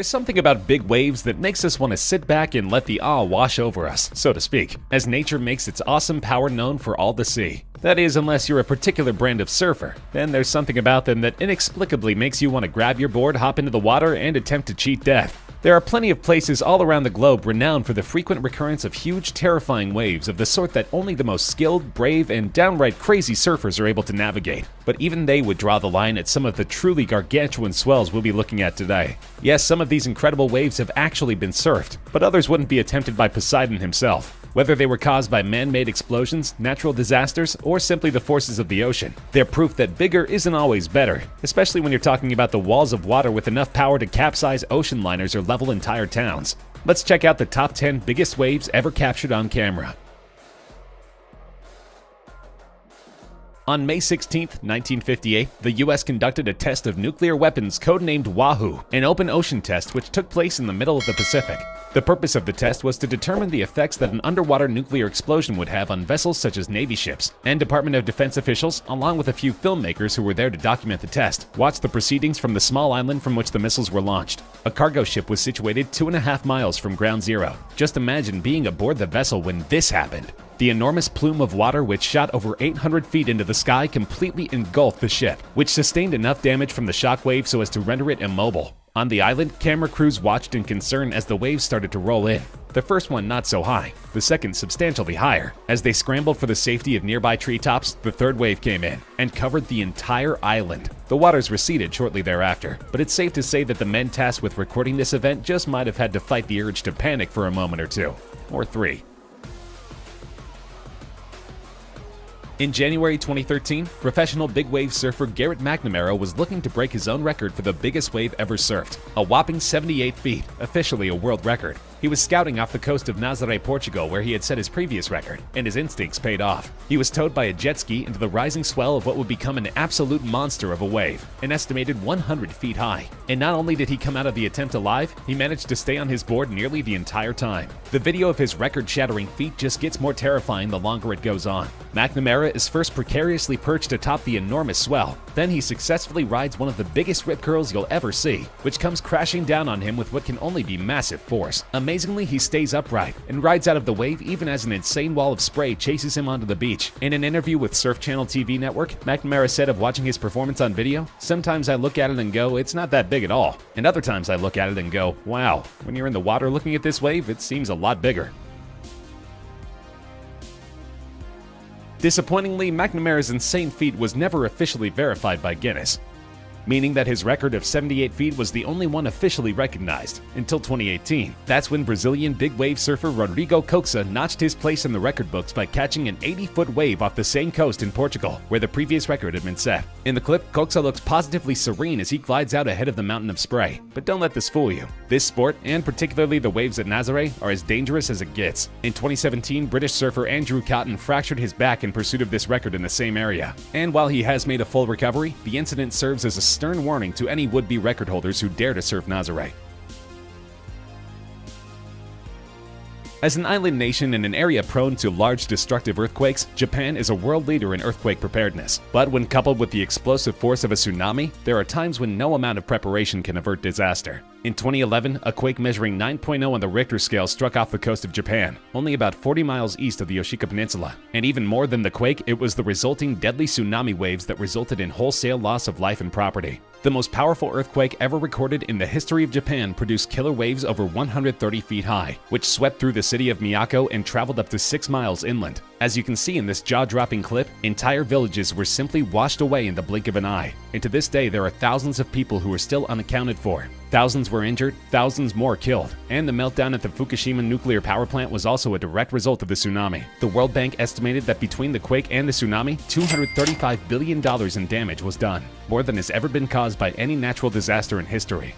There's something about big waves that makes us want to sit back and let the awe wash over us, so to speak, as nature makes its awesome power known for all to see. That is, unless you're a particular brand of surfer, then there's something about them that inexplicably makes you want to grab your board, hop into the water, and attempt to cheat death. There are plenty of places all around the globe renowned for the frequent recurrence of huge, terrifying waves of the sort that only the most skilled, brave, and downright crazy surfers are able to navigate. But even they would draw the line at some of the truly gargantuan swells we'll be looking at today. Yes, some of these incredible waves have actually been surfed, but others wouldn't be attempted by Poseidon himself. Whether they were caused by man-made explosions, natural disasters, or simply the forces of the ocean, they're proof that bigger isn't always better, especially when you're talking about the walls of water with enough power to capsize ocean liners or level entire towns. Let's check out the top 10 biggest waves ever captured on camera. On May 16, 1958, the US conducted a test of nuclear weapons codenamed Wahoo, an open ocean test which took place in the middle of the Pacific. The purpose of the test was to determine the effects that an underwater nuclear explosion would have on vessels such as Navy ships, and Department of Defense officials, along with a few filmmakers who were there to document the test, watched the proceedings from the small island from which the missiles were launched. A cargo ship was situated 2.5 miles from ground zero. Just imagine being aboard the vessel when this happened. The enormous plume of water which shot over 800 feet into the sky completely engulfed the ship, which sustained enough damage from the shock wave so as to render it immobile. On the island, camera crews watched in concern as the waves started to roll in. The first one not so high, the second substantially higher. As they scrambled for the safety of nearby treetops, the third wave came in and covered the entire island. The waters receded shortly thereafter, but it's safe to say that the men tasked with recording this event just might have had to fight the urge to panic for a moment or two, or three. In January 2013, professional big wave surfer Garrett McNamara was looking to break his own record for the biggest wave ever surfed, a whopping 78 feet, officially a world record. He was scouting off the coast of Nazaré, Portugal, where he had set his previous record, and his instincts paid off. He was towed by a jet ski into the rising swell of what would become an absolute monster of a wave, an estimated 100 feet high. And not only did he come out of the attempt alive, he managed to stay on his board nearly the entire time. The video of his record-shattering feat just gets more terrifying the longer it goes on. McNamara is first precariously perched atop the enormous swell. Then he successfully rides one of the biggest rip curls you'll ever see, which comes crashing down on him with what can only be massive force. Amazingly, he stays upright and rides out of the wave even as an insane wall of spray chases him onto the beach. In an interview with Surf Channel TV network, McNamara said of watching his performance on video, "Sometimes I look at it and go, it's not that big at all. And other times I look at it and go, wow, when you're in the water looking at this wave, it seems a lot bigger." Disappointingly, McNamara's insane feat was never officially verified by Guinness, meaning that his record of 78 feet was the only one officially recognized until 2018. That's when Brazilian big wave surfer Rodrigo Coxa notched his place in the record books by catching an 80-foot wave off the same coast in Portugal, where the previous record had been set. In the clip, Coxa looks positively serene as he glides out ahead of the mountain of spray. But don't let this fool you. This sport, and particularly the waves at Nazaré, are as dangerous as it gets. In 2017, British surfer Andrew Cotton fractured his back in pursuit of this record in the same area. And while he has made a full recovery, the incident serves as a stern warning to any would-be record holders who dare to surf Nazaré. As an island nation in an area prone to large destructive earthquakes, Japan is a world leader in earthquake preparedness. But when coupled with the explosive force of a tsunami, there are times when no amount of preparation can avert disaster. In 2011, a quake measuring 9.0 on the Richter scale struck off the coast of Japan, only about 40 miles east of the Yoshika Peninsula. And even more than the quake, it was the resulting deadly tsunami waves that resulted in wholesale loss of life and property. The most powerful earthquake ever recorded in the history of Japan produced killer waves over 130 feet high, which swept through the city of Miyako and traveled up to 6 miles inland. As you can see in this jaw-dropping clip, entire villages were simply washed away in the blink of an eye. And to this day, there are thousands of people who are still unaccounted for. Thousands were injured, thousands more killed. And the meltdown at the Fukushima nuclear power plant was also a direct result of the tsunami. The World Bank estimated that between the quake and the tsunami, $235 billion in damage was done, more than has ever been caused by any natural disaster in history.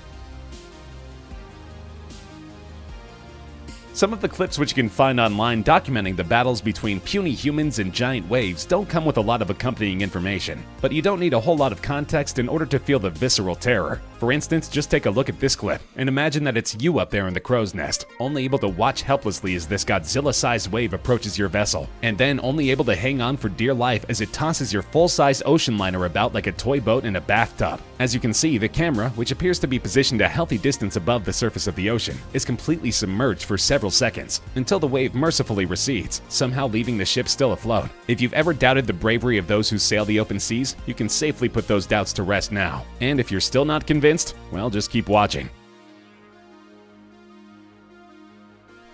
Some of the clips which you can find online documenting the battles between puny humans and giant waves don't come with a lot of accompanying information, but you don't need a whole lot of context in order to feel the visceral terror. For instance, just take a look at this clip and imagine that it's you up there in the crow's nest, only able to watch helplessly as this Godzilla-sized wave approaches your vessel, and then only able to hang on for dear life as it tosses your full-size ocean liner about like a toy boat in a bathtub. As you can see, the camera, which appears to be positioned a healthy distance above the surface of the ocean, is completely submerged for several seconds, until the wave mercifully recedes, somehow leaving the ship still afloat. If you've ever doubted the bravery of those who sail the open seas, you can safely put those doubts to rest now. And if you're still not convinced, well, just keep watching.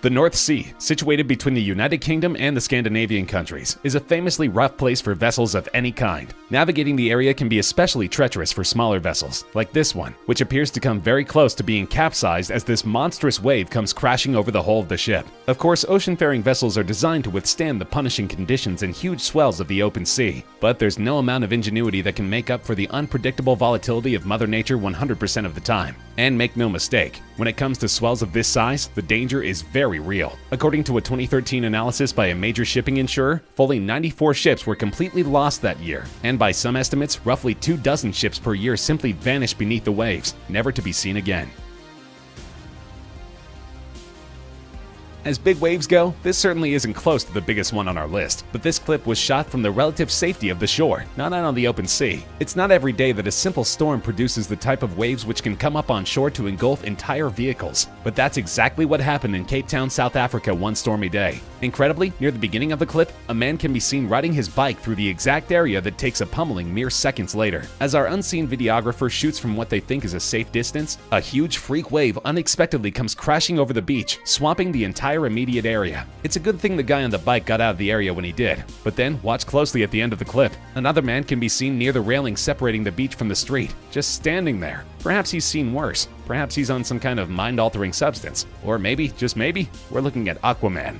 The North Sea, situated between the United Kingdom and the Scandinavian countries, is a famously rough place for vessels of any kind. Navigating the area can be especially treacherous for smaller vessels, like this one, which appears to come very close to being capsized as this monstrous wave comes crashing over the hull of the ship. Of course, ocean-faring vessels are designed to withstand the punishing conditions and huge swells of the open sea, but there's no amount of ingenuity that can make up for the unpredictable volatility of Mother Nature 100% of the time. And make no mistake, when it comes to swells of this size, the danger is very real. According to a 2013 analysis by a major shipping insurer, fully 94 ships were completely lost that year, and by some estimates, roughly 24 ships per year simply vanished beneath the waves, never to be seen again. As big waves go, this certainly isn't close to the biggest one on our list, but this clip was shot from the relative safety of the shore, not out on the open sea. It's not every day that a simple storm produces the type of waves which can come up on shore to engulf entire vehicles, but that's exactly what happened in Cape Town, South Africa one stormy day. Incredibly, near the beginning of the clip, a man can be seen riding his bike through the exact area that takes a pummeling mere seconds later. As our unseen videographer shoots from what they think is a safe distance, a huge freak wave unexpectedly comes crashing over the beach, swamping the entire immediate area. It's a good thing the guy on the bike got out of the area when he did. But then, watch closely at the end of the clip. Another man can be seen near the railing separating the beach from the street, just standing there. Perhaps he's seen worse. Perhaps he's on some kind of mind-altering substance. Or maybe, just maybe, we're looking at Aquaman.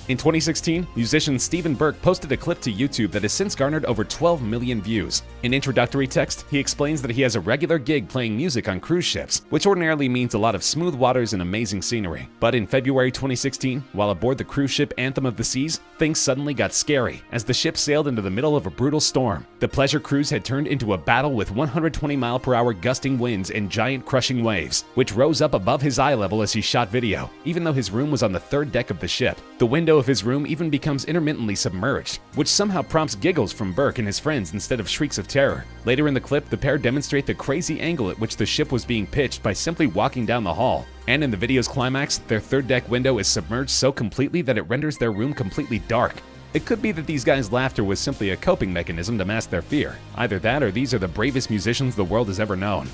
In 2016, musician Stephen Burke posted a clip to YouTube that has since garnered over 12 million views. In introductory text, he explains that he has a regular gig playing music on cruise ships, which ordinarily means a lot of smooth waters and amazing scenery. But in February 2016, while aboard the cruise ship Anthem of the Seas, things suddenly got scary as the ship sailed into the middle of a brutal storm. The pleasure cruise had turned into a battle with 120-mile-per-hour gusting winds and giant crushing waves, which rose up above his eye level as he shot video, even though his room was on the third deck of the ship. The window of his room even becomes intermittently submerged, which somehow prompts giggles from Burke and his friends instead of shrieks of terror. Later in the clip, the pair demonstrate the crazy angle at which the ship was being pitched by simply walking down the hall. And in the video's climax, their third deck window is submerged so completely that it renders their room completely dark. It could be that these guys' laughter was simply a coping mechanism to mask their fear. Either that or these are the bravest musicians the world has ever known.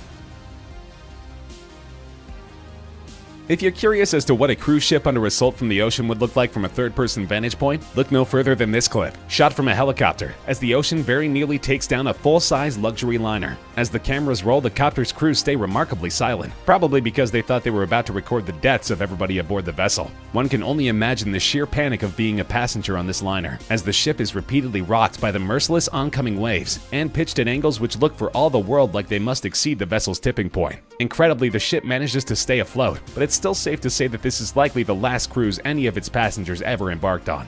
If you're curious as to what a cruise ship under assault from the ocean would look like from a third-person vantage point, look no further than this clip, shot from a helicopter, as the ocean very nearly takes down a full-size luxury liner. As the cameras roll, the copter's crew stay remarkably silent, probably because they thought they were about to record the deaths of everybody aboard the vessel. One can only imagine the sheer panic of being a passenger on this liner, as the ship is repeatedly rocked by the merciless oncoming waves, and pitched at angles which look for all the world like they must exceed the vessel's tipping point. Incredibly, the ship manages to stay afloat, but it's still safe to say that this is likely the last cruise any of its passengers ever embarked on.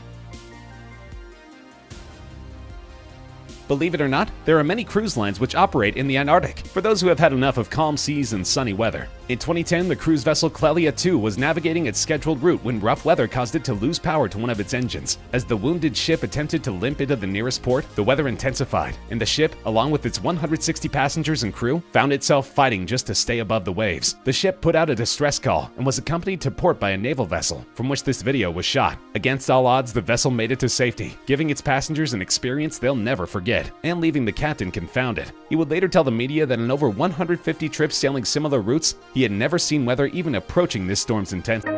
Believe it or not, there are many cruise lines which operate in the Antarctic, for those who have had enough of calm seas and sunny weather. In 2010, the cruise vessel Clelia II was navigating its scheduled route when rough weather caused it to lose power to one of its engines. As the wounded ship attempted to limp into the nearest port, the weather intensified, and the ship, along with its 160 passengers and crew, found itself fighting just to stay above the waves. The ship put out a distress call and was accompanied to port by a naval vessel, from which this video was shot. Against all odds, the vessel made it to safety, giving its passengers an experience they'll never forget, and leaving the captain confounded. He would later tell the media that in over 150 trips sailing similar routes, he had never seen weather even approaching this storm's intensity.